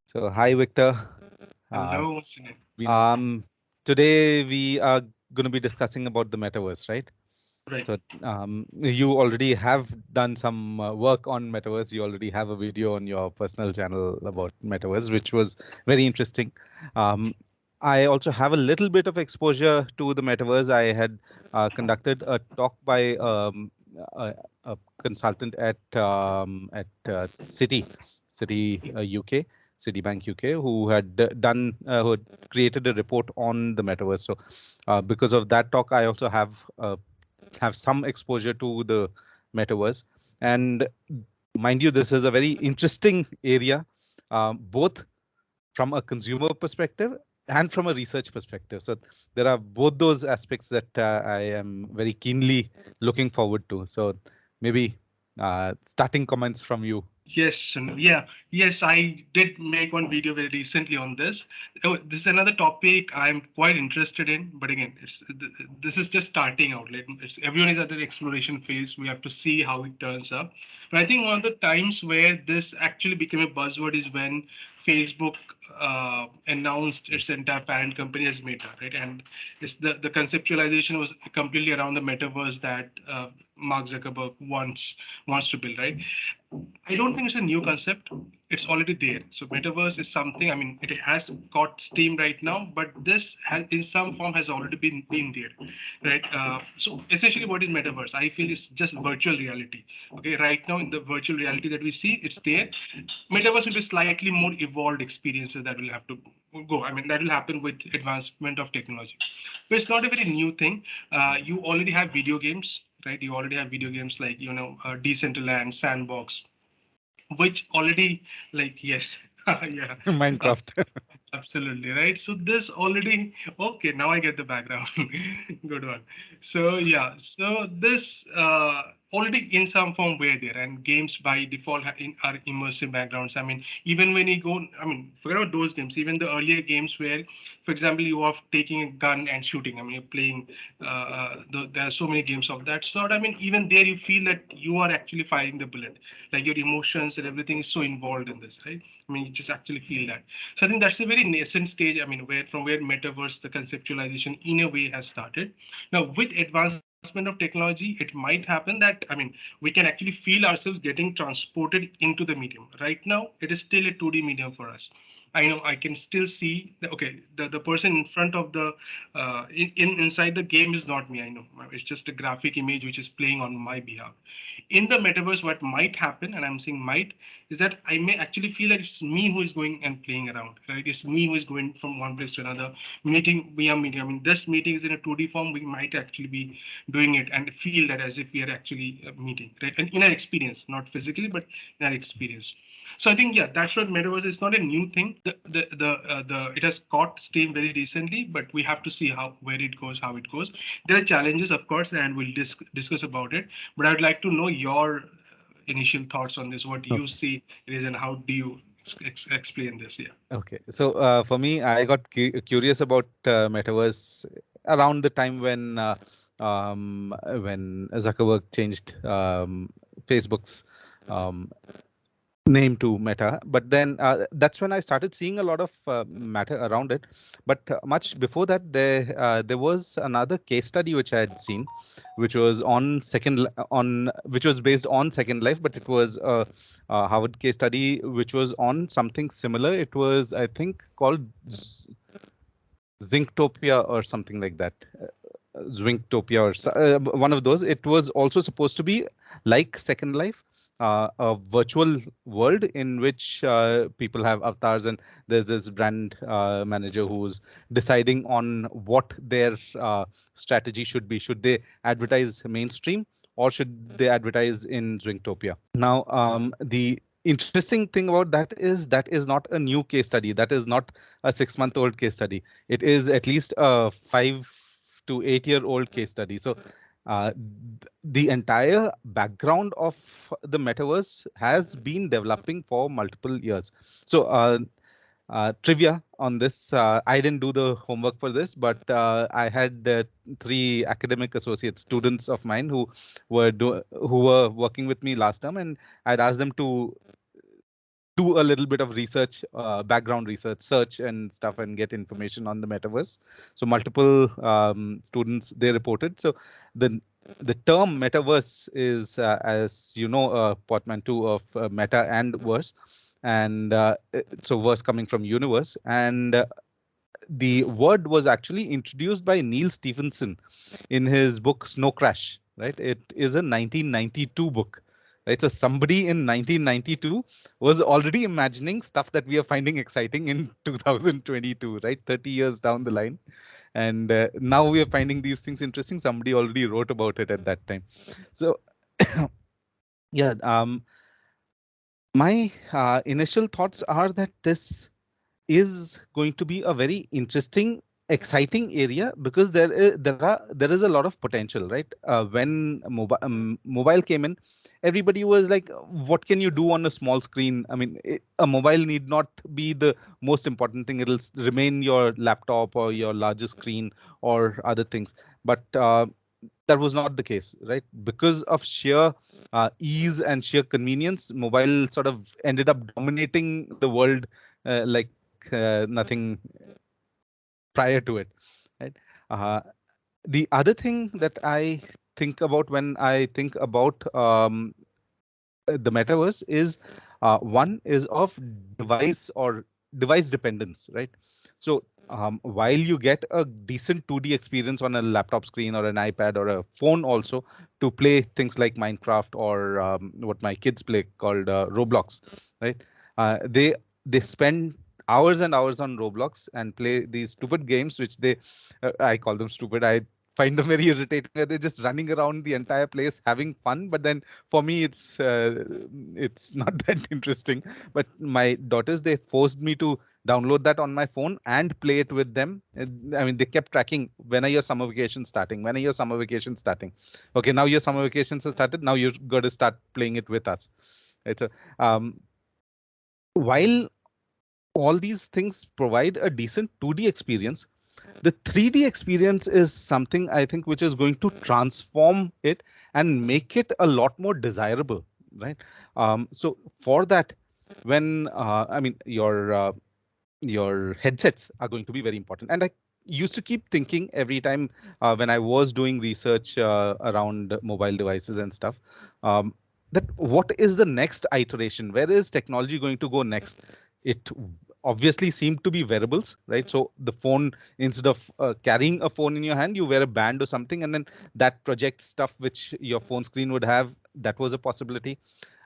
So, hi, Victor. Uh, Hello, Sunil. um, Today we are going to be discussing about the metaverse, right? Right. So, you already have done some work on metaverse. You already have a video on your personal channel about metaverse, which was very interesting. Um, I also have a little bit of exposure to the metaverse. I had conducted a talk by a consultant at City UK, Citibank UK, who had who had created a report on the metaverse. So, because of that talk, I also have some exposure to the metaverse. And mind you, this is a very interesting area, both from a consumer perspective and from a research perspective. So there are both those aspects that I am very keenly looking forward to. So maybe starting comments from you. Yes, Sunil. Yeah. Yes, I did make one video very recently on this. Oh, this is another topic I'm quite interested in, but again, this is just starting out. Like everyone is at the exploration phase. We have to see how it turns up. But I think one of the times where this actually became a buzzword is when Facebook announced its entire parent company as Meta, right? And it's the conceptualization was completely around the metaverse that Mark Zuckerberg wants to build, right? I don't think it's a new concept. It's already there. So metaverse is something. I mean, it has got steam right now, but this has, in some form, has already been there, right? So essentially, what is metaverse? I feel it's just virtual reality. Okay, right now in the virtual reality that we see, it's there. Metaverse will be slightly more evolved experiences that will have to go. I mean, that will happen with advancement of technology. But it's not a very new thing. You already have video games, right? You already have video games like Decentraland, Sandbox, which already like yes, yeah, Minecraft. absolutely right. So this already okay. Now I get the background. Good one. So yeah, so this already in some form were there, and games by default are immersive backgrounds. I mean, even when you go, I mean, forget about those games. Even the earlier games where, for example, you are taking a gun and shooting. I mean, you're playing. There are so many games of that sort. I mean, even there you feel that you are actually firing the bullet. Like your emotions and everything is so involved in this, right? I mean, you just actually feel that. So I think that's a very nascent stage. I mean, where metaverse, the conceptualization in a way has started. Now, with advancement of technology, it might happen that I mean, we can actually feel ourselves getting transported into the medium. Right now, it is still a 2D medium for us. I know I can still see the person in front of the inside the game is not me. I know it's just a graphic image which is playing on my behalf. In the metaverse, what might happen, and I'm saying might, is that I may actually feel that it's me who is going and playing around. Right? It's me who is going from one place to another, meeting via meeting. I mean, this meeting is in a 2D form. We might actually be doing it and feel that as if we are actually meeting, right? And in our experience, not physically, but in our experience. So I think yeah, that's what metaverse is not a new thing. The it has caught steam very recently, but we have to see where it goes, how it goes. There are challenges, of course, and we'll discuss about it. But I'd like to know your initial thoughts on this. What you see it is, and how do you explain this? Yeah. Okay, so for me, I got curious about metaverse around the time when Zuckerberg changed Facebook's um, name to Meta. But then that's when I started seeing a lot of matter around it. But much before that, there was another case study which I had seen, which was which was based on Second Life, but it was a Harvard case study which was on something similar. It was, I think, called Zinktopia or something like that. Zwingtopia or one of those. It was also supposed to be like Second Life, a virtual world in which people have avatars, and there's this brand manager who's deciding on what their strategy should be. Should they advertise mainstream or should they advertise in Zwingtopia? Now, the interesting thing about that is not a new case study. That is not a 6-month-old case study. It is at least a 5 to 8 year old case study. So the entire background of the metaverse has been developing for multiple years. So trivia on this. I didn't do the homework for this, but I had three academic associate students of mine who were working with me last term, and I'd asked them to do a little bit of research, background research, search and stuff, and get information on the metaverse. So multiple students they reported. So the the term metaverse is, as you know, a portmanteau of meta and verse, and so verse coming from universe, and the word was actually introduced by Neil Stephenson in his book Snow Crash. Right, it is a 1992 book. Right, so somebody in 1992 was already imagining stuff that we are finding exciting in 2022. Right, 30 years down the line, and now we are finding these things interesting. Somebody already wrote about it at that time. So yeah, my initial thoughts are that this is going to be a very interesting, exciting area because there is a lot of potential, right? When mobile came in, everybody was like, "What can you do on a small screen?" I mean, a mobile need not be the most important thing. It'll remain your laptop or your larger screen or other things. But that was not the case, right? Because of sheer ease and sheer convenience, mobile sort of ended up dominating the world like nothing prior to it, right? Uh, the other thing that I think about when I think about the metaverse is one is of device or device dependence, right? So while you get a decent 2D experience on a laptop screen or an iPad or a phone also to play things like Minecraft or what my kids play called Roblox, right? They spend hours and hours on Roblox and play these stupid games, which I call them stupid. I find them very irritating. Where they're just running around the entire place having fun, but then for me it's not that interesting. But my daughters, they forced me to download that on my phone and play it with them. I mean, they kept tracking, when are your summer vacations starting, when are your summer vacations starting? Okay, now your summer vacations have started, now you've got to start playing it with us. It's a while all these things provide a decent 2D experience, the 3D experience is something I think which is going to transform it and make it a lot more desirable, right? So for that, when I mean your headsets are going to be very important, and I used to keep thinking every time when I was doing research around mobile devices and stuff, um, that what is the next iteration? Where is technology going to go next? It obviously seemed to be wearables, right? So the phone, instead of carrying a phone in your hand, you wear a band or something, and then that projects stuff which your phone screen would have. That was a possibility.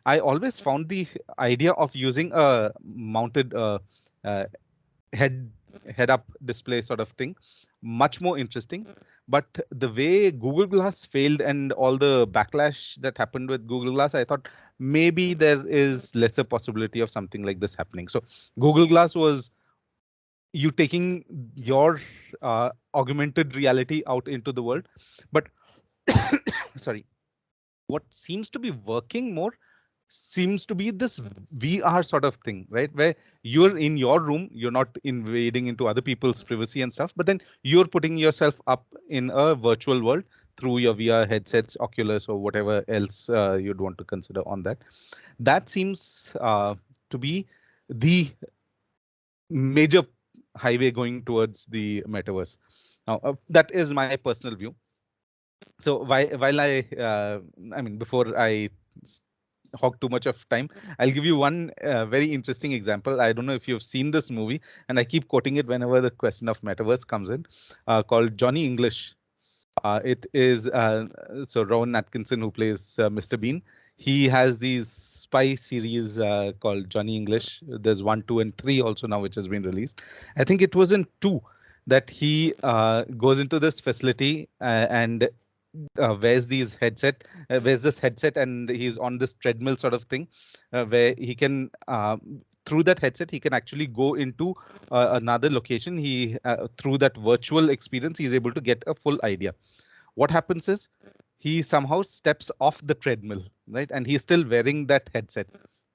I always found the idea of using a mounted uh, head head up display sort of thing much more interesting. But the way Google Glass failed and all the backlash that happened with Google Glass, I thought maybe there is lesser possibility of something like this happening. So Google Glass was you taking your augmented reality out into the world. But sorry, what seems to be working more seems to be this VR sort of thing, right? Where you're in your room, you're not invading into other people's privacy and stuff, but then you're putting yourself up in a virtual world through your VR headsets, Oculus, or whatever else you'd want to consider on that. That seems to be the major highway going towards the metaverse. Now, that is my personal view. So while I mean, before I hog too much of time, I'll give you one very interesting example. I don't know if you've seen this movie, and I keep quoting it whenever the question of metaverse comes in, called Johnny English. It is so Rowan Atkinson, who plays Mr. Bean. He has these spy series called Johnny English. There's 1, 2, and 3 also now, which has been released. I think it was in 2 that he goes into this facility and wears this headset, and he's on this treadmill sort of thing, where he can through that headset he can actually go into another location. He through that virtual experience he's able to get a full idea. What happens is he somehow steps off the treadmill, right? And he's still wearing that headset,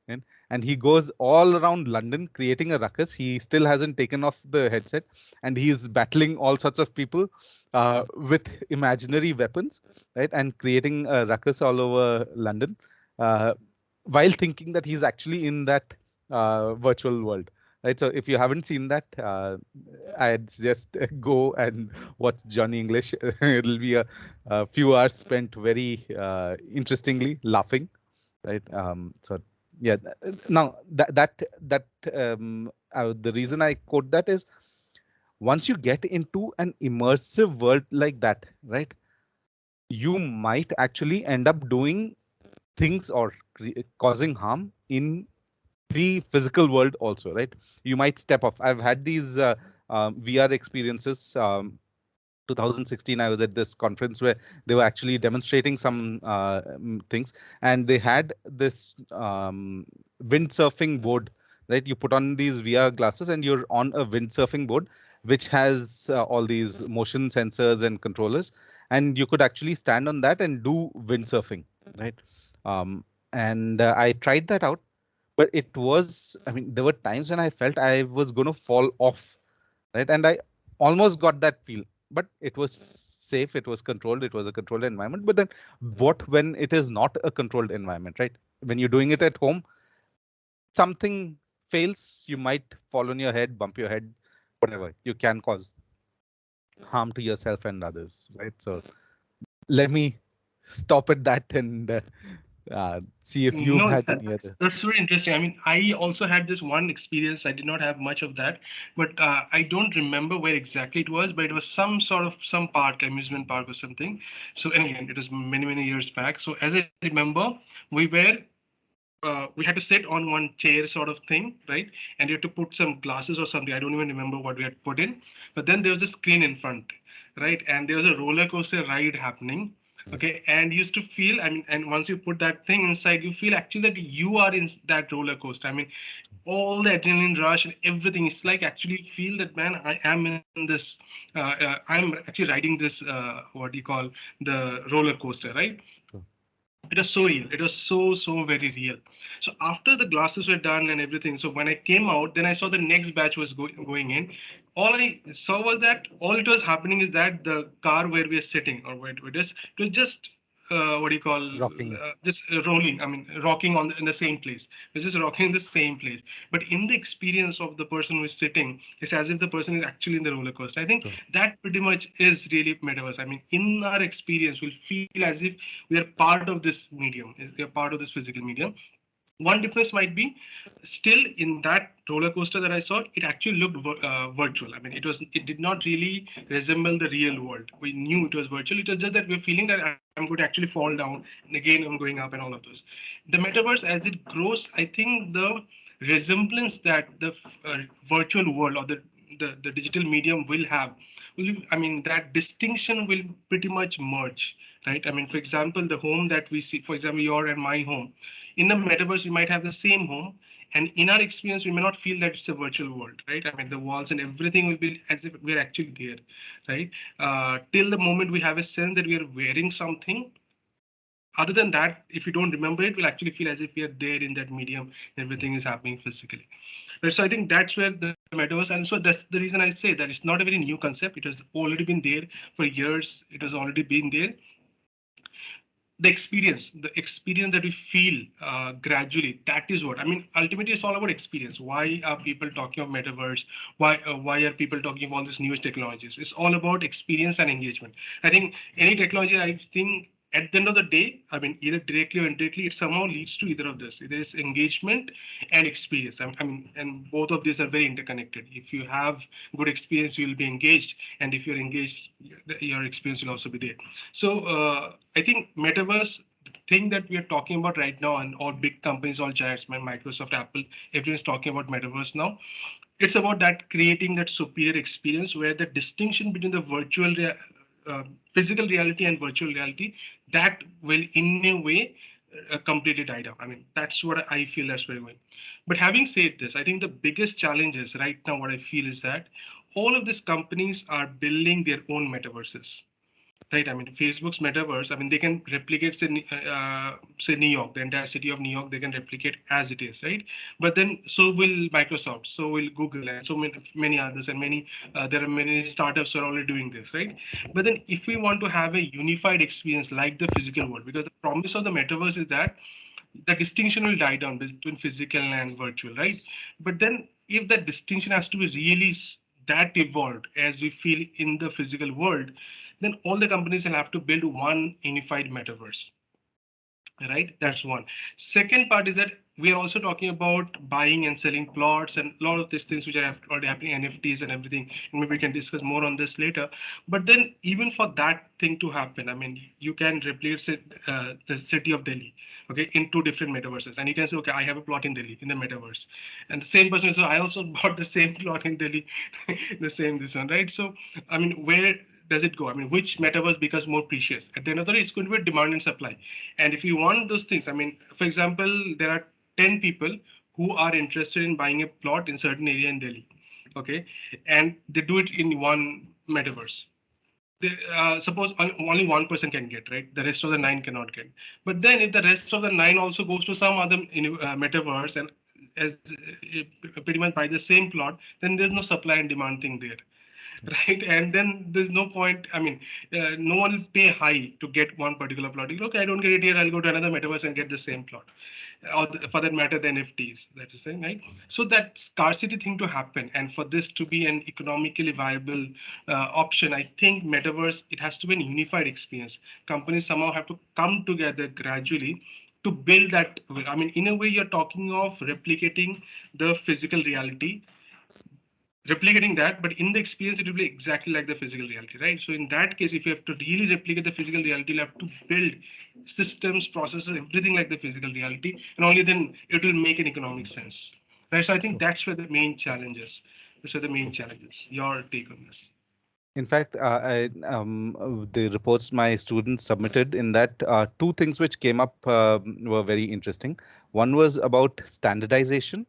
right? and he goes all around London creating a ruckus. He still hasn't taken off the headset, and he's battling all sorts of people with imaginary weapons, right, and creating a ruckus all over London, uh, while thinking that he's actually in that virtual world. Right, so if you haven't seen that, I'd just go and watch Johnny English. It'll be a few hours spent very interestingly laughing, right? So yeah, now the reason I quote that is, once you get into an immersive world like that, right, you might actually end up doing things or causing harm in the physical world also, right? You might step off. I've had these VR experiences. 2016, I was at this conference where they were actually demonstrating some things, and they had this windsurfing board, right? You put on these VR glasses and you're on a windsurfing board which has all these motion sensors and controllers, and you could actually stand on that and do windsurfing, right? um, and I tried that out, but it was, I mean, there were times when I felt I was going to fall off, right? And I almost got that feel, but it was safe, it was controlled, it was a controlled environment. But then what when it is not a controlled environment, right? When you're doing it at home, something fails, you might fall on your head, bump your head, whatever. You can cause harm to yourself and others, right? So let me stop at that and see if you've No, had any that's other. that's very interesting. I mean, I also had this one experience. I did not have much of that, but I don't remember where exactly it was. But it was some sort of some park, amusement park or something. So, and again, it was many years back. So, as I remember, we had to sit on one chair sort of thing, right? And you had to put some glasses or something. I don't even remember what we had put in. But then there was a screen in front, right? And there was a roller coaster ride happening. Yes. Okay, and you used to feel, I mean, and once you put that thing inside, you feel actually that you are in that roller coaster. I mean, all the adrenaline rush and everything. It's like actually feel that, man, I am in this. I'm actually riding this. What do you call the roller coaster, right? True. It was so real. It was so very real. So after the glasses were done and everything, so when I came out, then I saw the next batch was going in. All I saw was that all it was happening is that the car where we are sitting, or where it was just what do you call, Rocking. just rolling. I mean, rocking in the same place. It's just rocking in the same place. But in the experience of the person who is sitting, it's as if the person is actually in the roller coaster. I think True. that pretty much is really metaverse. I mean, in our experience, we'll feel as if we are part of this medium. We are part of this physical medium. One difference might be, still in that roller coaster that I saw, it actually looked virtual. I mean, it did not really resemble the real world. We knew it was virtual. It was just that we're feeling that I'm going to actually fall down, and again I'm going up, and all of those. The metaverse, as it grows, I think the resemblance that the virtual world or the digital medium will have, I mean, that distinction will pretty much merge, right? I mean, for example, the home that we see, for example, your and my home, in the metaverse, we might have the same home. And in our experience, we may not feel that it's a virtual world, right? I mean, the walls and everything will be as if we're actually there, right? Till the moment we have a sense that we are wearing something. Other than that, if you don't remember it, we'll actually feel as if we are there in that medium. Everything is happening physically. Right, so I think that's where the metaverse, and so that's the reason I say that it's not a very new concept. It has already been there for years. It has already been there. The experience that we feel gradually, that is what I mean. Ultimately, it's all about experience. Why are people talking of metaverse? Why are people talking about these newest technologies? It's all about experience and engagement. I think any technology, I think at the end of the day, I mean, either directly or indirectly, it somehow leads to either of this. There is engagement and experience. I mean, and both of these are very interconnected. If you have good experience, you will be engaged, and if you're engaged, your experience will also be there. So I think metaverse, the thing that we are talking about right now, and all big companies, all giants, Microsoft, Apple, everyone's talking about metaverse now. It's about that creating that superior experience where the distinction between the physical reality and virtual reality, that will in a way completely die down. I mean, that's what I feel that's where we're going. But having said this, I think the biggest challenges right now, what I feel is that all of these companies are building their own metaverses. right? I mean, Facebook's metaverse, I mean, they can replicate, say New York, the entire city of New York, they can replicate as it is, right? But then so will Microsoft, so will Google, and so many others, and there are many startups who are already doing this, right? But then if we want to have a unified experience like the physical world, because the promise of the metaverse is that the distinction will die down between physical and virtual, right? But then if that distinction has to be really that evolved as we feel in the physical world, then all the companies will have to build one unified metaverse, right? That's one. Second part is that we are also talking about buying and selling plots and a lot of these things which are already happening, NFTs and everything, and maybe we can discuss more on this later. But then even for that thing to happen, I mean, you can replicate the city of Delhi, okay, in two different metaverses, and you can say, okay, I have a plot in Delhi in the metaverse, and the same person, so I also bought the same plot in Delhi, the same this one, right? So I mean, where does it go? I mean, which metaverse becomes more precious? At the end of the day, it's going to be demand and supply. And if you want those things, I mean, for example, there are 10 people who are interested in buying a plot in certain area in Delhi. Okay. And they do it in one metaverse. Suppose only one person can get, right? The rest of the nine cannot get. But then if the rest of the nine also goes to some other metaverse and as pretty much buy the same plot, then there's no supply and demand thing there, right? And then there's no point. I mean, no one will pay high to get one particular plot. You go, okay, I don't get it here. I'll go to another metaverse and get the same plot. Or for that matter, the NFTs. That is saying, right? So that scarcity thing to happen, and for this to be an economically viable option, I think metaverse it has to be an unified experience. Companies somehow have to come together gradually to build that. I mean, in a way, you're talking of replicating the physical reality, replicating that, but in the experience, it will be exactly like the physical reality, right? So in that case, if you have to really replicate the physical reality, you have to build systems, processes, everything like the physical reality, and only then it will make an economic sense, right? So I think that's where the main challenge is. That's where the main challenge is. Your take on this? In fact, the reports my students submitted in that two things which came up were very interesting. One was about standardization,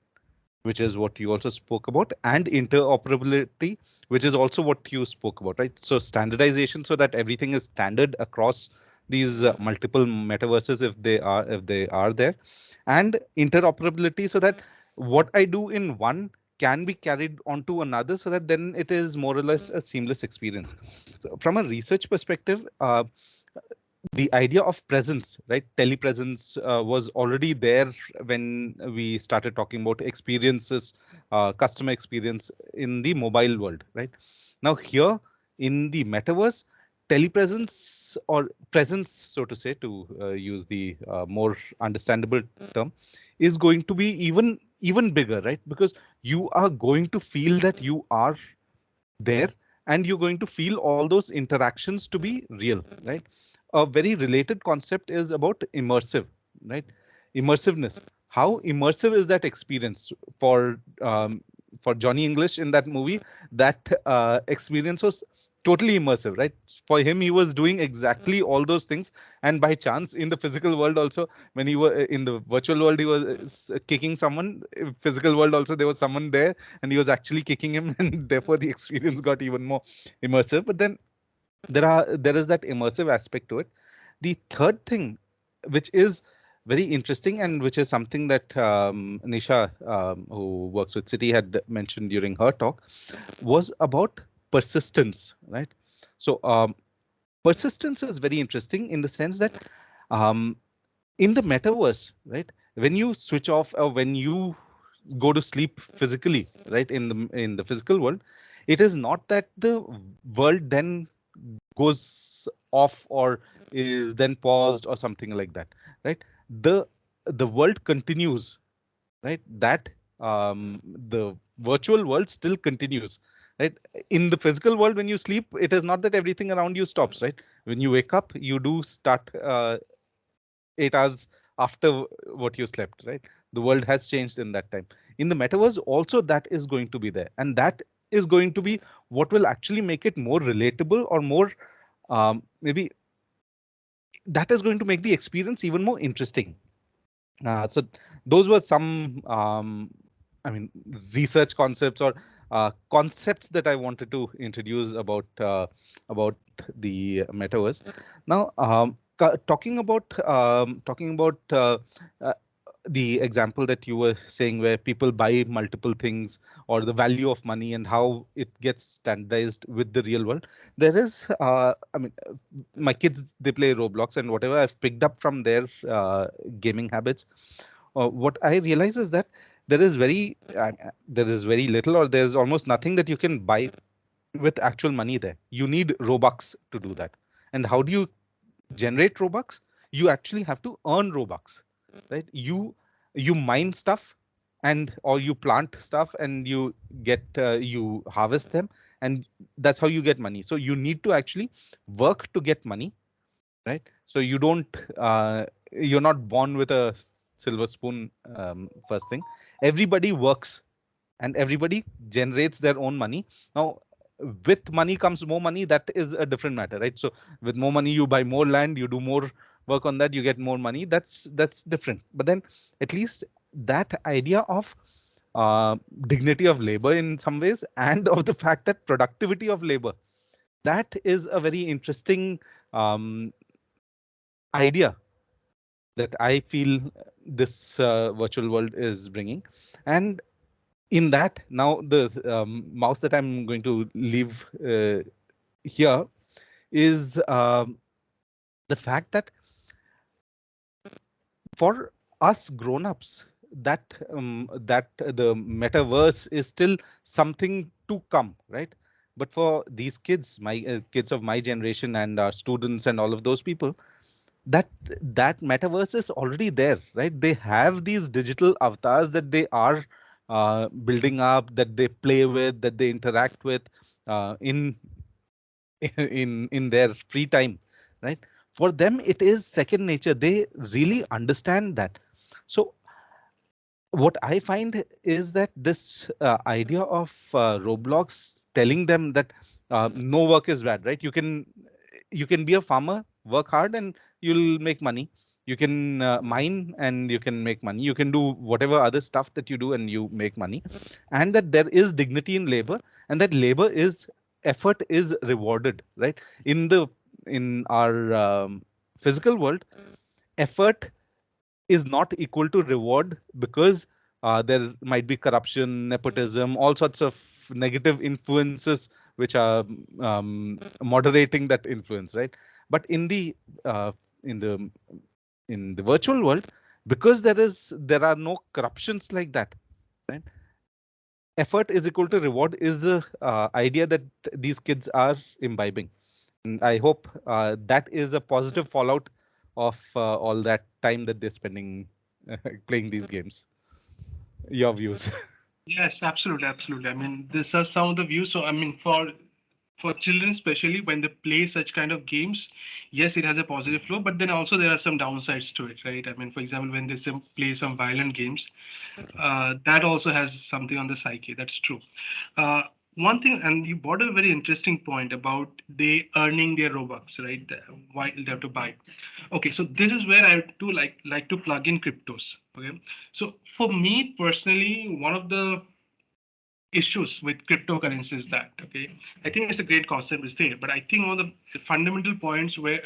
which is what you also spoke about, and interoperability, which is also what you spoke about, right? So standardization, so that everything is standard across these multiple metaverses, if they are there, and interoperability, so that what I do in one can be carried onto another, so that then it is more or less a seamless experience. So from a research perspective, the idea of presence, right? Telepresence was already there when we started talking about experiences, customer experience in the mobile world, right? Now here in the metaverse, telepresence or presence, so to say, to use the more understandable term, is going to be even bigger, right? Because you are going to feel that you are there, and you're going to feel all those interactions to be real, right? A very related concept is about immersive, right? Immersiveness. How immersive is that experience for for Johnny English in that movie? That experience was totally immersive, right? For him, he was doing exactly all those things, and by chance, in the physical world also, when he was in the virtual world, he was kicking someone. In physical world also, there was someone there, and he was actually kicking him, and therefore the experience got even more immersive. But then there is that immersive aspect to it. The third thing, which is very interesting, and which is something that Nisha, who works with City, had mentioned during her talk, was about persistence, right? So persistence is very interesting in the sense that um, in the metaverse, right, when you switch off or when you go to sleep physically, right, in the physical world, it is not that the world then goes off or is then paused or something like that, right? The the world continues, right? That the virtual world still continues, right? In the physical world, when you sleep, it is not that everything around you stops, right? When you wake up, you do start 8 hours after what you slept, right? The world has changed in that time. In the metaverse, also that is going to be there, and that is going to be what will actually make it more relatable or more maybe that is going to make the experience even more interesting. So those were some, I mean, research concepts or concepts that I wanted to introduce about the metaverse. Now, talking about uh, the example that you were saying, where people buy multiple things, or the value of money and how it gets standardized with the real world. There is, I mean, my kids, they play Roblox, and whatever I've picked up from their gaming habits, what I realize is that there is very little, or there's almost nothing that you can buy with actual money there. You need Robux to do that. And how do you generate Robux? You actually have to earn Robux, right? You mine stuff, and or you plant stuff, and you harvest them, and that's how you get money. So you need to actually work to get money, right? So you're not born with a silver spoon. First thing, everybody works, and everybody generates their own money. Now, with money comes more money. That is a different matter, right? So with more money, you buy more land, you do more work on that, you get more money. That's different. But then, at least that idea of uh, dignity of labor in some ways, and of the fact that productivity of labor, that is a very interesting um, idea that I feel this virtual world is bringing. And in that, now the mouse that I'm going to leave here is the fact that for us grown-ups, that the metaverse is still something to come, right? But for these kids, my kids of my generation, and our students, and all of those people, that that metaverse is already there, right? They have these digital avatars that they are building up, that they play with, that they interact with in in their free time, right? For them, it is second nature. They really understand that. So what I find is that this idea of Roblox telling them that no work is bad, right? You can be a farmer, work hard, and you'll make money. You can mine, and you can make money. You can do whatever other stuff that you do, and you make money. And that there is dignity in labor, and that labor is effort is rewarded, right? In our physical world, effort is not equal to reward, because there might be corruption, nepotism, all sorts of negative influences which are moderating that influence, right? But uh, in the in the virtual world, because there are no corruptions like that, right? Effort is equal to reward is the idea that these kids are imbibing. And I hope that is a positive fallout of all that time that they're spending playing these games. Your views. Yes, absolutely, absolutely. I mean, these are some of the views. So, I mean, for children, especially when they play such kind of games, yes, it has a positive flow, but then also there are some downsides to it, right? I mean, for example, when they play some violent games, that also has something on the psyche. That's true. Uh, One thing, and you brought a very interesting point about they earning their Robux, right? Why they have to buy. Okay, so this is where I do like to plug in cryptos. Okay, so for me personally, one of the issues with cryptocurrencies that okay, I think it's a great concept is there, but I think one of the fundamental points where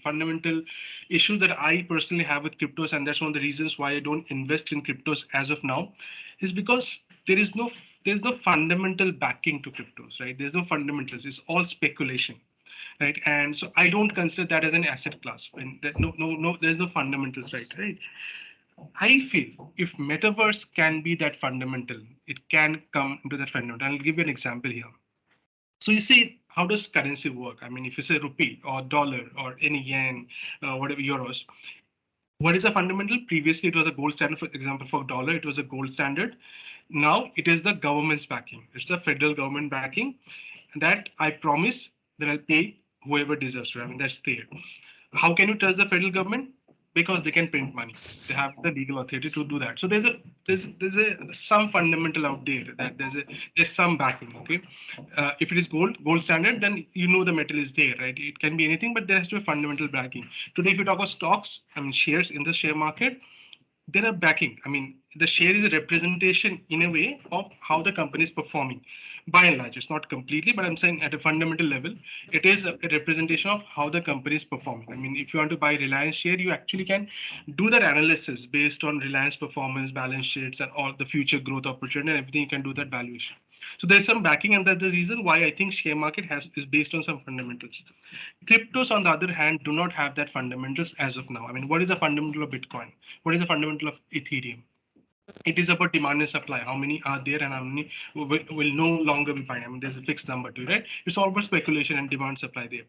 fundamental issues that I personally have with cryptos, and that's one of the reasons why I don't invest in cryptos as of now, is because there's no fundamental backing to cryptos, right? There's no fundamentals, it's all speculation, right? And so I don't consider that as an asset class, and no, there's no fundamentals, right? I feel if metaverse can be that fundamental, it can come into that fundamental. I'll give you an example here. So you see, how does currency work? I mean, if you say rupee or dollar or any yen, whatever euros, what is the fundamental? Previously, it was a gold standard. For example, for dollar, it was a gold standard. Now it is the government's backing. It's the federal government backing that I promise that I'll pay whoever deserves to. I mean, that's there. How can you trust the federal government? Because they can print money. They have the legal authority to do that. So there's a some fundamental out there that there's some backing. Okay, if it is gold standard, then you know the metal is there, right? It can be anything, but there has to be fundamental backing. Today, if you talk about stocks, I mean shares in the share market, there are backing. I mean, the share is a representation in a way of how the company is performing. By and large, it's not completely, but I'm saying at a fundamental level, it is a representation of how the company is performing. I mean, if you want to buy Reliance share, you actually can do that analysis based on Reliance performance, balance sheets, and all the future growth opportunity and everything. You can do that valuation. So there's some backing, and that's the reason why I think share market has is based on some fundamentals. Cryptos, on the other hand, do not have that fundamentals as of now. I mean, what is the fundamental of Bitcoin? What is the fundamental of Ethereum? It is about demand and supply. How many are there and how many will no longer be fine. I mean, there's a fixed number to it, right? It's all about speculation and demand supply there.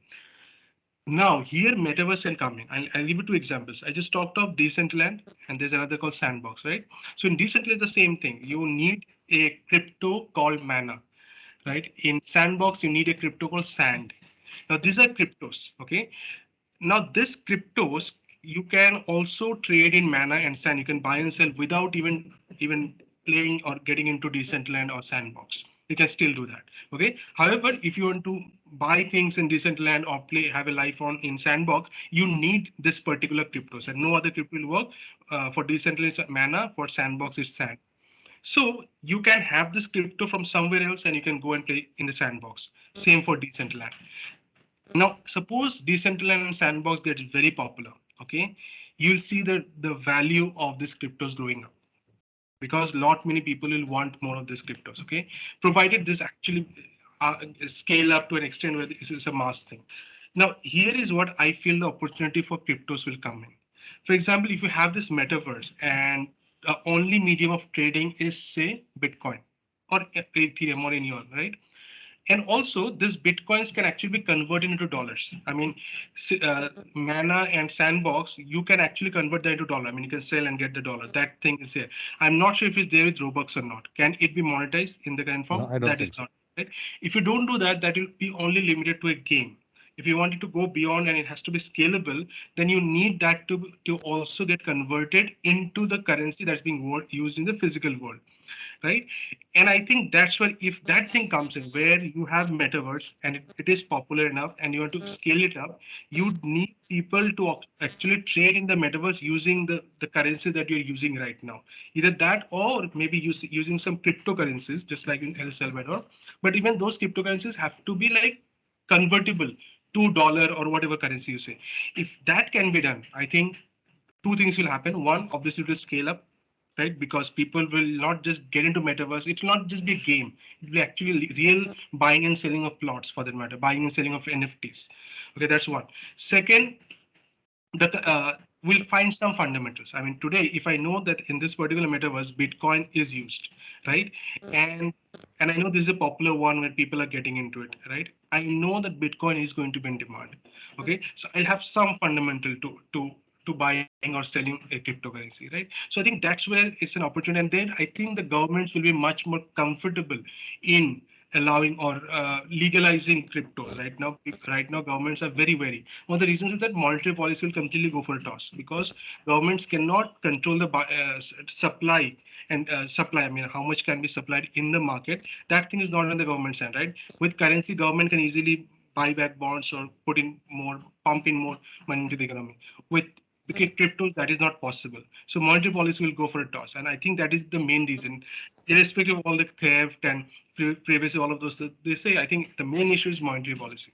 Now, here metaverse can come in. I'll give you two examples. I just talked of Decentraland and there's another called Sandbox, right? So in Decentraland, the same thing. You need a crypto called Mana, right? In Sandbox, you need a crypto called Sand. Now, these are cryptos, okay? Now, this cryptos you can also trade in Mana and Sand. You can buy and sell without even playing or getting into Decentraland or Sandbox. You can still do that. Okay. However, if you want to buy things in Decentraland or play have a life on in Sandbox, you need this particular cryptos, and no other crypto will work. For Decentraland, it's Mana. For Sandbox, it's Sand. So you can have this crypto from somewhere else, and you can go and play in the Sandbox. Same for Decentraland. Now, suppose Decentraland and Sandbox gets very popular, okay? You'll see the value of this cryptos growing up because lot many people will want more of this cryptos, okay? Provided this actually scale up to an extent where this is a mass thing. Now, here is what I feel the opportunity for cryptos will come in. For example, if you have this metaverse and the only medium of trading is say Bitcoin or Ethereum or any other, right? And also this bitcoins can actually be converted into dollars. I mean, Mana and Sandbox, you can actually convert that into dollar. I mean, you can sell and get the dollar. That thing is here. I'm not sure if it's there with Robux or not. Can it be monetized in the current No, form? I don't That is think so. not right. If you don't do that, that will be only limited to a game. If you want it to go beyond and it has to be scalable, then you need that to also get converted into the currency that's being used in the physical world, right? And I think that's where if that thing comes in where you have metaverse and it is popular enough and you want to scale it up, you need people to actually trade in the metaverse using the currency that you're using right now. Either that or maybe using some cryptocurrencies, just like in El Salvador. But even those cryptocurrencies have to be like convertible to dollar or whatever currency you say. If that can be done, I think two things will happen. One, obviously, it will scale up, right? Because people will not just get into metaverse. It will not just be a game. It will be actually real buying and selling of plots for that matter, buying and selling of NFTs. Okay, that's one. Second, the we'll find some fundamentals. I mean, today, if I know that in this particular metaverse, Bitcoin is used, right? And and I know this is a popular one where people are getting into it, right? I know that Bitcoin is going to be in demand. Okay, so I'll have some fundamental to buying or selling a cryptocurrency, right? So I think that's where it's an opportunity, and then I think the governments will be much more comfortable in allowing or legalizing crypto. Right now, governments are very wary. One of the reasons is that monetary policy will completely go for a toss because governments cannot control the supply and supply. I mean, how much can be supplied in the market? That thing is not in the government's hand, right? With currency, government can easily buy back bonds or pump in more money into the economy. With crypto, that is not possible. So monetary policy will go for a toss, and I think that is the main reason, irrespective of all the theft and privacy, all of those. They say I think the main issue is monetary policy.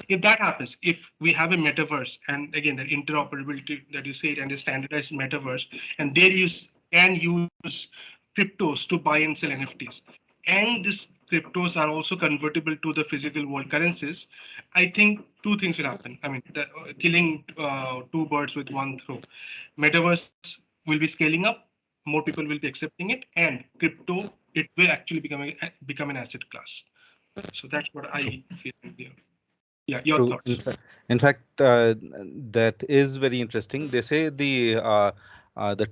If that happens, if we have a metaverse, and again, the interoperability that you said, and a standardized metaverse, and there you can use cryptos to buy and sell NFTs, and these cryptos are also convertible to the physical world currencies, I think two things will happen. I mean, killing two birds with one throw. Metaverse will be scaling up, more people will be accepting it, and crypto, it will actually become an asset class. So that's what I feel here. Yeah, your True. thoughts. In fact, that is very interesting. They say the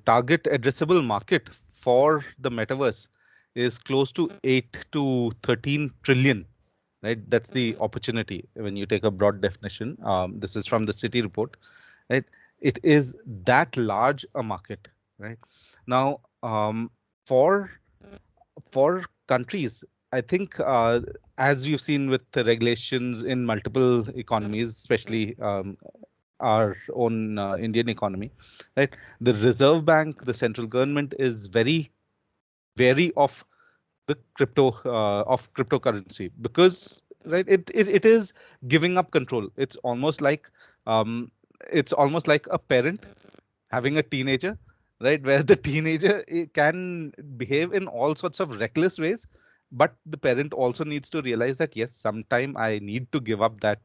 target addressable market for the metaverse is close to 8 to 13 trillion. Right, that's the opportunity when you take a broad definition. This is from the City report. Right, it is that large a market. Right now, for for countries, I think, as we've seen with the regulations in multiple economies, especially our own Indian economy, right? The Reserve Bank, the central government, is very wary the of cryptocurrency, because right, it is giving up control. Um, it's almost like a parent having a teenager, right, where the teenager can behave in all sorts of reckless ways, but the parent also needs to realize that yes, sometime I need to give up that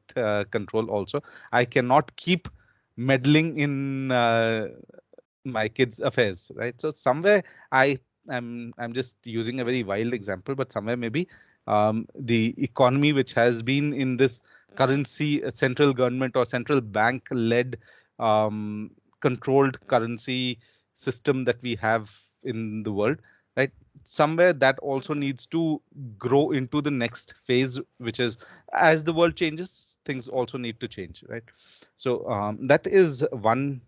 control also. I cannot keep meddling in my kids' affairs, right? So somewhere I'm just using a very wild example, but somewhere maybe the economy, which has been in this currency central government or central bank led um, controlled currency system that we have in the world, right? Somewhere that also needs to grow into the next phase, which is, as the world changes, things also need to change, right? So that is one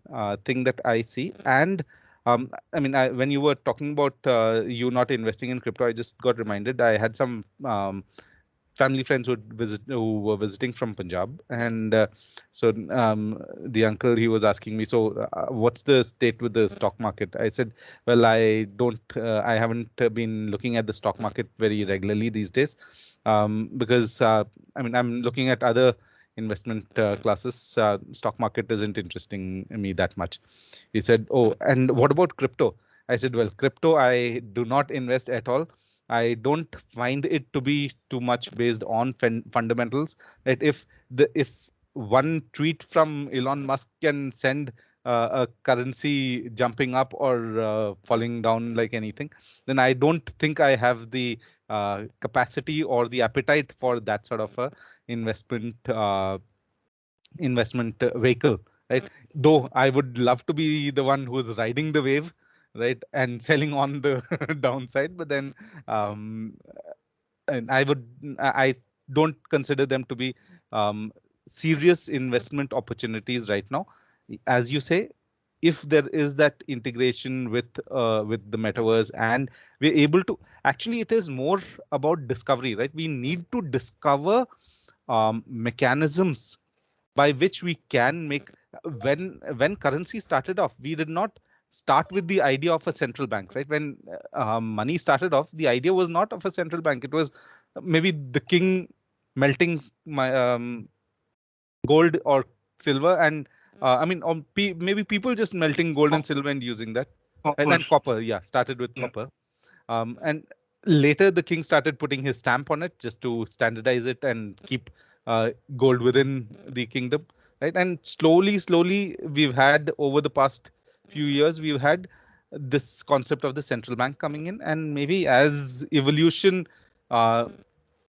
thing that I see. And I mean, when you were talking about you not investing in crypto, I just got reminded. I had some family friends who were visiting from Punjab, and the uncle, he was asking me, so what's the state with the stock market? I said, well, I haven't been looking at the stock market very regularly these days, because I mean, I'm looking at other investment classes. Stock market isn't interesting me that much. He said, oh, and what about crypto? I said, well, crypto I do not invest at all. I don't find it to be too much based on fundamentals. That if one tweet from Elon Musk can send a currency jumping up or falling down like anything, then I don't think I have the capacity or the appetite for that sort of a investment vehicle, right? Though I would love to be the one who's riding the wave, right, and selling on the downside, but then um, and I don't consider them to be um, serious investment opportunities right now. As you say, if there is that integration with the metaverse, and we're able to, actually it is more about discovery, right? We need to discover mechanisms by which we can make, when currency started off, we did not start with the idea of a central bank, right? When money started off, the idea was not of a central bank. It was maybe the king melting my gold or silver, and I mean, maybe people just melting gold and silver and using that, Copper. and copper, yeah, started with Yeah. copper. And later, the king started putting his stamp on it just to standardize it and keep gold within the kingdom, right? And slowly, we've had, over the past few years, we've had this concept of the central bank coming in, and maybe as evolution uh,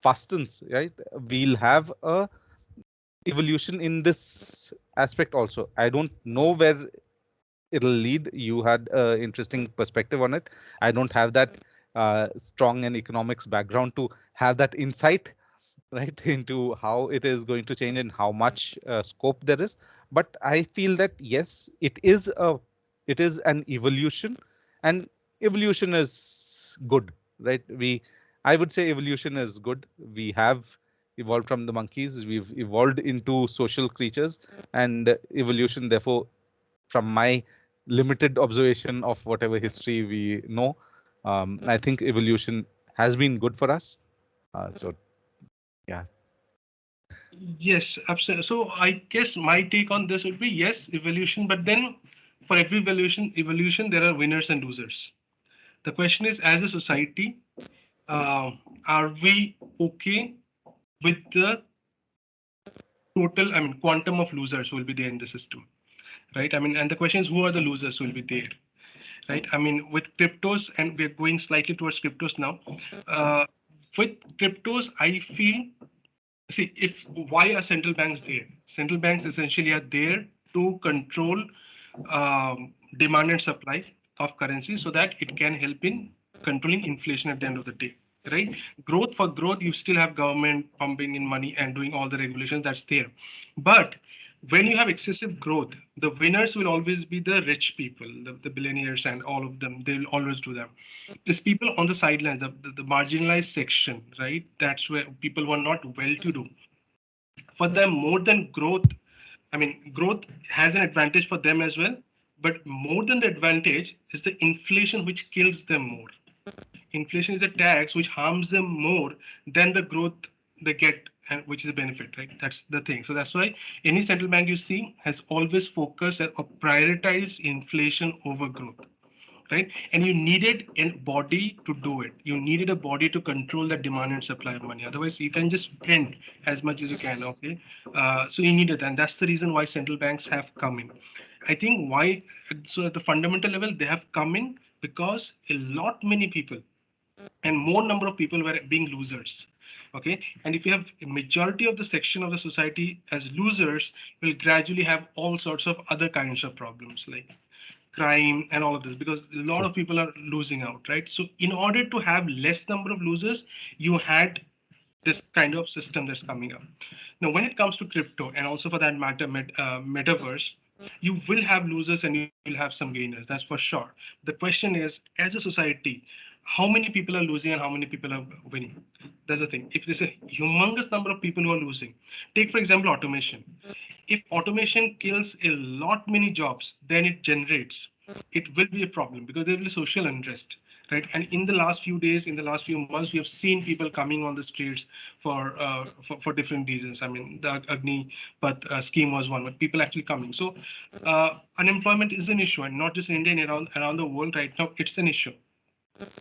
fastens, right, we'll have a evolution in this aspect also. I don't know where it'll lead. You had an interesting perspective on it. I don't have that strong and economics background to have that insight, right, into how it is going to change and how much scope there is. But I feel that yes, it is an evolution, and evolution is good, right? I would say evolution is good. We have evolved from the monkeys. We've evolved into social creatures, and evolution, therefore, from my limited observation of whatever history we know, I think evolution has been good for us. So yeah. Yes, absolutely. So I guess my take on this would be yes, evolution, but then for every evolution, there are winners and losers. The question is, as a society, uh, are we okay with the total, I mean, quantum of losers who will be there in the system, right? I mean, and the question is, who are the losers who will be there, right? I mean, with cryptos, and we're going slightly towards cryptos now. Uh, with cryptos, I feel, see, if why are central banks there? Central banks essentially are there to control demand and supply of currency so that it can help in controlling inflation at the end of the day, right? Growth, for growth, you still have government pumping in money and doing all the regulations, that's there. But when you have excessive growth, the winners will always be the rich people, the billionaires and all of them. They will always do them. These people on the sidelines, the marginalized section, right? That's where people who are not well to do. For them, more than growth, I mean, growth has an advantage for them as well, but more than the advantage is the inflation which kills them more. Inflation is a tax which harms them more than the growth they get, and which is a benefit, right? That's the thing. So that's why any central bank you see has always focused or prioritized inflation over growth, right? And you needed a body to do it. You needed a body to control the demand and supply of money. Otherwise, you can just print as much as you can. Okay, so you need it, and that's the reason why central banks have come in. I think why. So at the fundamental level, they have come in because a lot many people and more number of people were being losers. Okay, and if you have a majority of the section of the society as losers, will gradually have all sorts of other kinds of problems like crime and all of this, because a lot True. of people are losing out, right? So in order to have less number of losers, you had this kind of system that's coming up. Now, when it comes to crypto and also for that matter, metaverse, you will have losers and you'll have some gainers. That's for sure. The question is, as a society, how many people are losing and how many people are winning? That's the thing. If there's a humongous number of people who are losing, take for example automation. If automation kills a lot many jobs, then it generates, it will be a problem because there will be social unrest, right? And in the last few days, in the last few months, we have seen people coming on the streets for different reasons. I mean, the Agni Path scheme was one, but people actually coming. So unemployment is an issue, and not just in India, and around the world right now, it's an issue,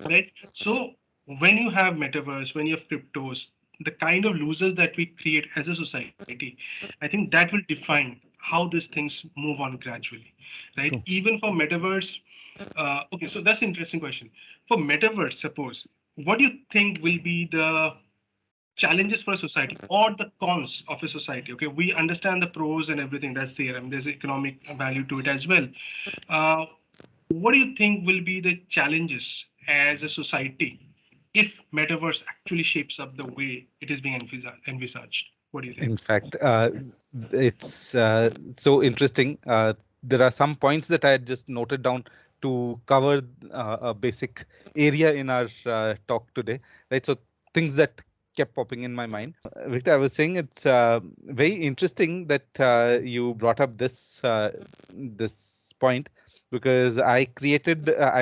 right? So when you have metaverse, when you have cryptos, the kind of losers that we create as a society, I think that will define how these things move on gradually, right? True. Even for metaverse, okay, so that's an interesting question. For metaverse, suppose, what do you think will be the challenges for a society or the cons of a society? Okay, we understand the pros and everything that's there. I mean, there's economic value to it as well. Uh, what do you think will be the challenges as a society if metaverse actually shapes up the way it is being envisaged? What do you think? In fact, it's so interesting. There are some points that I had just noted down to cover a basic area in our talk today, right? So things that kept popping in my mind. Victor, I was saying it's very interesting that you brought up this point, because I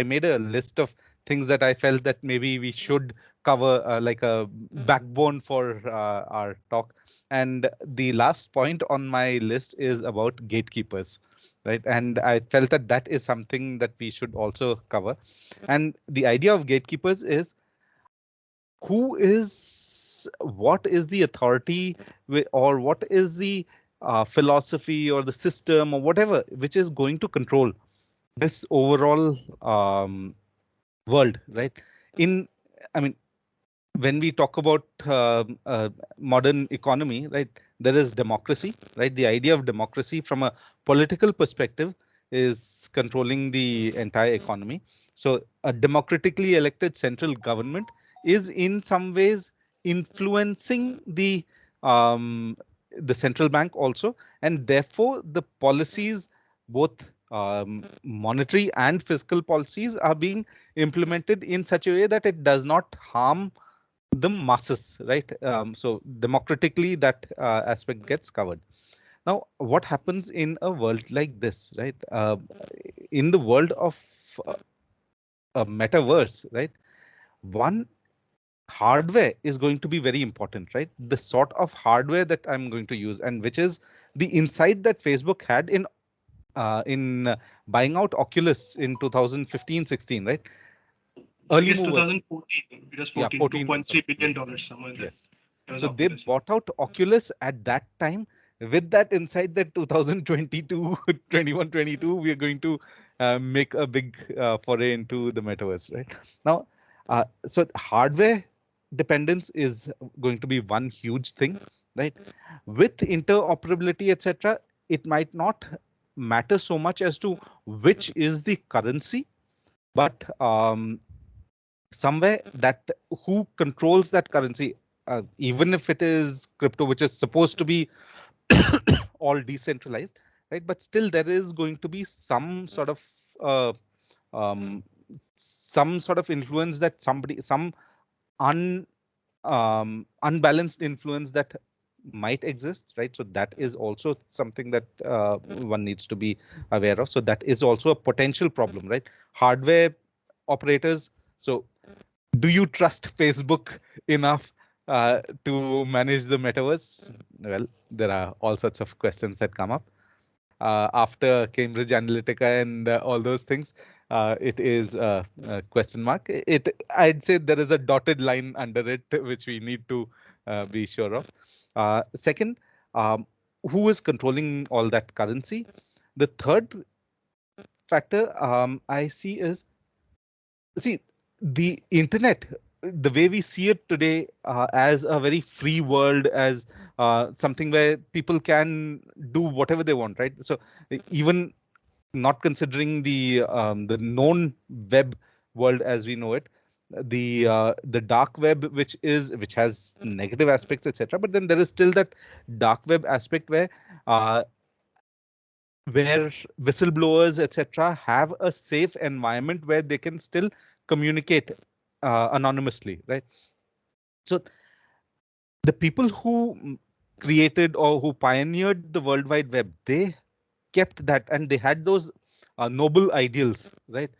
made a list of things that I felt that maybe we should cover, like a backbone for our talk. And the last point on my list is about gatekeepers, right? And I felt that that is something that we should also cover. And the idea of gatekeepers is, what is the authority, or what is the philosophy or the system or whatever which is going to control this overall world, right? In I mean, when we talk about modern economy, right, there is democracy, right? The idea of democracy from a political perspective is controlling the entire economy. So a democratically elected central government is in some ways influencing um, the central bank also, and therefore the policies, both monetary and fiscal policies, are being implemented in such a way that it does not harm the masses, right? So democratically, that aspect gets covered. Now, what happens in a world like this, right? In the world of uh, a metaverse, right? One, hardware is going to be very important, right? The sort of hardware that I'm going to use, and which is the insight that Facebook had in buying out Oculus in 2015-16, right? I Early guess mover. 2014. It was Yeah, 14, 14, 2.3 billion yes, dollars somewhere there. yes. It was So they Oculus. bought out Oculus at that time with that insight that 2022, 21, 22, we are going to make a big foray into the metaverse, right? Now, so hardware dependence is going to be one huge thing, right? With interoperability, etc., it might not matter so much as to which is the currency, but somewhere that who controls that currency, even if it is crypto, which is supposed to be all decentralized, right? But still, there is going to be uh, um, some sort of influence that some unbalanced influence that might exist, right? So that is also something that one needs to be aware of. So that is also a potential problem, right? Hardware operators. So do you trust Facebook enough to manage the metaverse? Well, there are all sorts of questions that come up after Cambridge Analytica and all those things. It is a question mark. I'd say there is a dotted line under it, which we need to be sure of. Second, um, who is controlling all that currency? The third factor I see is, see, the internet, the way we see it today, as a very free world, as something where people can do whatever they want, right? So even not considering the known web world as we know it, the dark web, which has negative aspects, etc., but then there is still that dark web aspect uh, where whistleblowers, etc., have a safe environment where they can still communicate anonymously, right? So the people who created or who pioneered the World Wide Web, they kept that, and they had those noble ideals, right?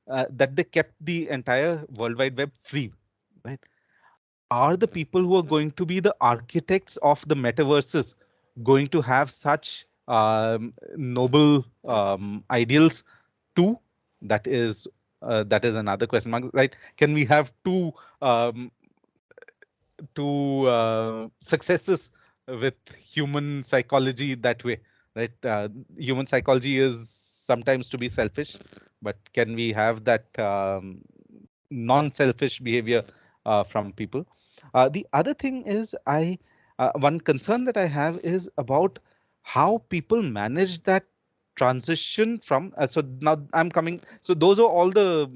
That they kept the entire World Wide Web free, right? Are the people who are going to be the architects of the metaverses going to have such noble ideals too? That is another question mark, right? Can we have um, two successes with human psychology that way, right? Human psychology is sometimes to be selfish, but can we have that non-selfish behavior from people? The other thing is, one concern that I have is about how people manage that transition from. So now I'm coming. So those are all the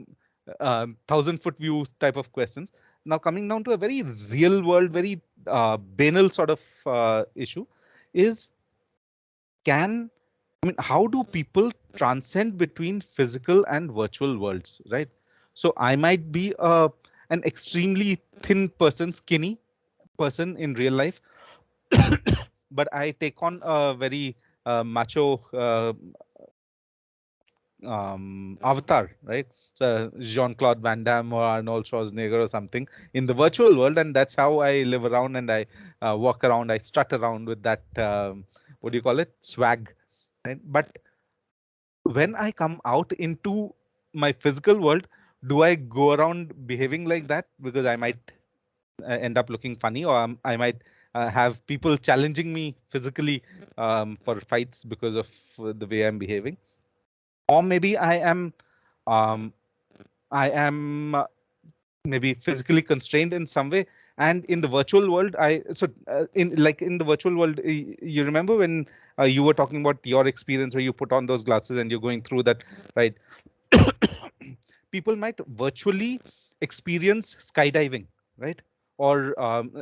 1,000-foot view type of questions. Now coming down to a very real world, very banal sort of issue is, can I mean, how do people transcend between physical and virtual worlds, right? So I might be an extremely thin person, skinny person in real life, but I take on a very macho avatar, right? So Jean-Claude Van Damme or Arnold Schwarzenegger or something in the virtual world, and that's how I live around and I walk around. I strut around with that. What do you call it? Swag, right? But when I come out into my physical world, do I go around behaving like that? Because I might end up looking funny, or I might have people challenging me physically for fights because of the way I'm behaving. Or maybe um, I am maybe physically constrained in some way. And in the virtual world, in the virtual world, you remember when you were talking about your experience where you put on those glasses and you're going through that, right? People might virtually experience skydiving, right? Or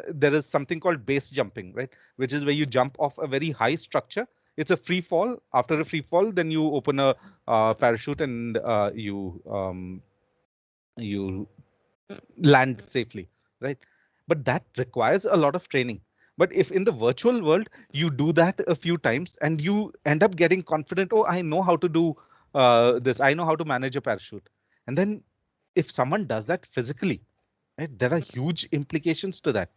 there is something called base jumping, right? Which is where you jump off a very high structure. It's a free fall. After a free fall, then you open a parachute and you land safely, right? But that requires a lot of training. But if in the virtual world you do that a few times and you end up getting confident, oh, I know how to do this, I know how to manage a parachute. And then if someone does that physically, right, there are huge implications to that.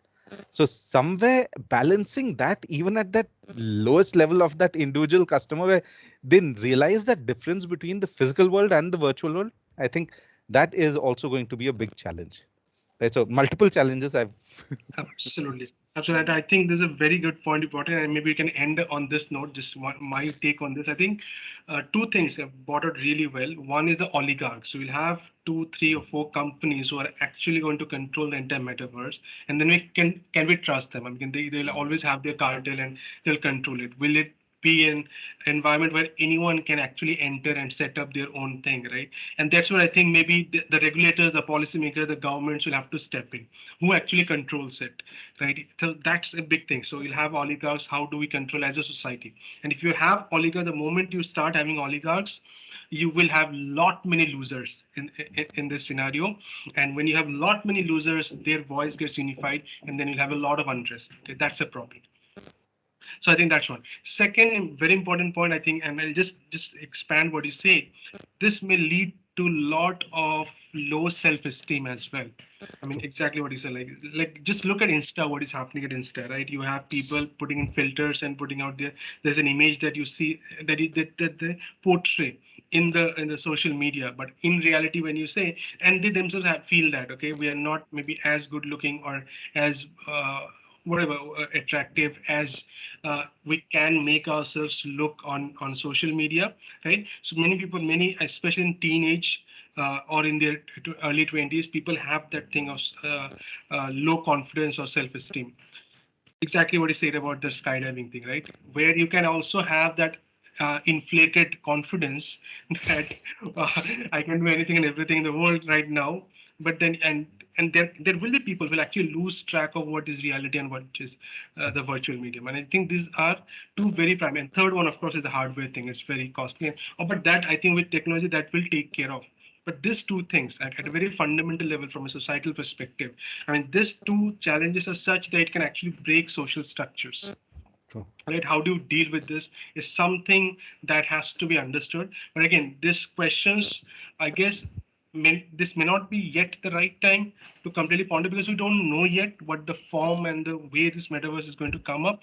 So somewhere balancing that, even at that lowest level of that individual customer, where they realize that difference between the physical world and the virtual world, I think that is also going to be a big challenge. Right. So multiple challenges I've. Absolutely. Absolutely. I think this is a very good point you brought in, and maybe we can end on this note. Just my take on this. I think two things have brought out really well. One is the oligarchs. So we'll have two, three, or four companies who are actually going to control the entire metaverse, and then we can we trust them? I mean, they'll always have their cartel and they'll control it. Will it be an environment where anyone can actually enter and set up their own thing, right? And that's where I think maybe the regulators, the policymakers, the governments will have to step in. Who actually controls it, right? So that's a big thing. So you'll have oligarchs. How do we control as a society? And if you have oligarchs, the moment you start having oligarchs, you will have lot many losers in this scenario. And when you have lot many losers, their voice gets unified, and then you'll have a lot of unrest. Okay, that's a problem. So I think that's one. Second, very important point, I think, and I'll just expand what you say. This may lead to lot of low self-esteem as well. I mean, True. exactly what you said. Like just look at Insta. What is happening at Insta, right? You have people putting in filters and putting out there. There's an image that you see that they portray in the social media, but in reality, when you say, and they themselves feel that okay, we are not maybe as good looking or as whatever attractive as we can make ourselves look on social media, right? So many people, many especially in teenage or in their early 20s, people have that thing of low confidence or self-esteem. Exactly what you said about the skydiving thing, right? Where you can also have that inflated confidence that uh, I can do anything and everything in the world right now. But then, and there will be people will actually lose track of what is reality and what is True. the virtual medium. And I think these are two very prime. And third one, of course, is the hardware thing. It's very costly. But that I think with technology that will take care of. But these two things at a very fundamental level from a societal perspective, I mean, these two challenges are such that it can actually break social structures. True. Right? How do you deal with this is something that has to be understood. But again, these questions, I guess, this may not be yet the right time to completely ponder because we don't know yet what the form and the way this metaverse is going to come up.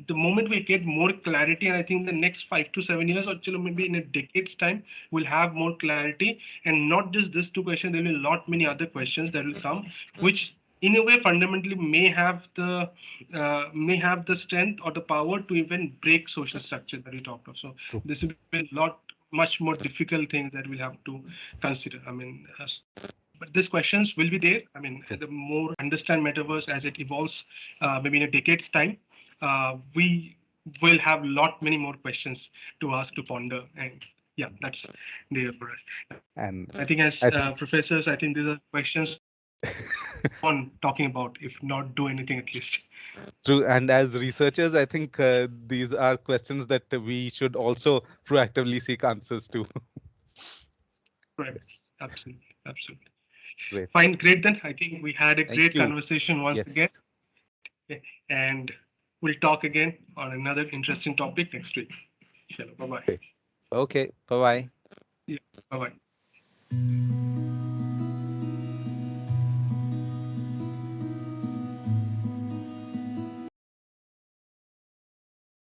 The moment we get more clarity, and I think the next 5 to 7 years, or maybe in a decade's time, we'll have more clarity. And not just these two questions, there will be a lot many other questions that will come, which in a way fundamentally may have the strength or the power to even break social structure that we talked of. So True. this will be a lot much more difficult things that we'll have to consider. I mean, but these questions will be there. I mean, the True. more understand metaverse as it evolves, maybe in a decade's time, we will have lot many more questions to ask to ponder. And yeah, that's there for us. And I think as I think professors, I think these are questions we can keep on talking about, if not do anything at least. true. And as researchers, I think these are questions that we should also proactively seek answers to. Right. Yes. Absolutely. Absolutely. Great. Fine. Great then. I think we had a Thank great you. conversation once again. Yes. Okay. And we'll talk again on another interesting topic next week. Bye bye. Great. Okay. Bye bye. Yeah. Bye bye.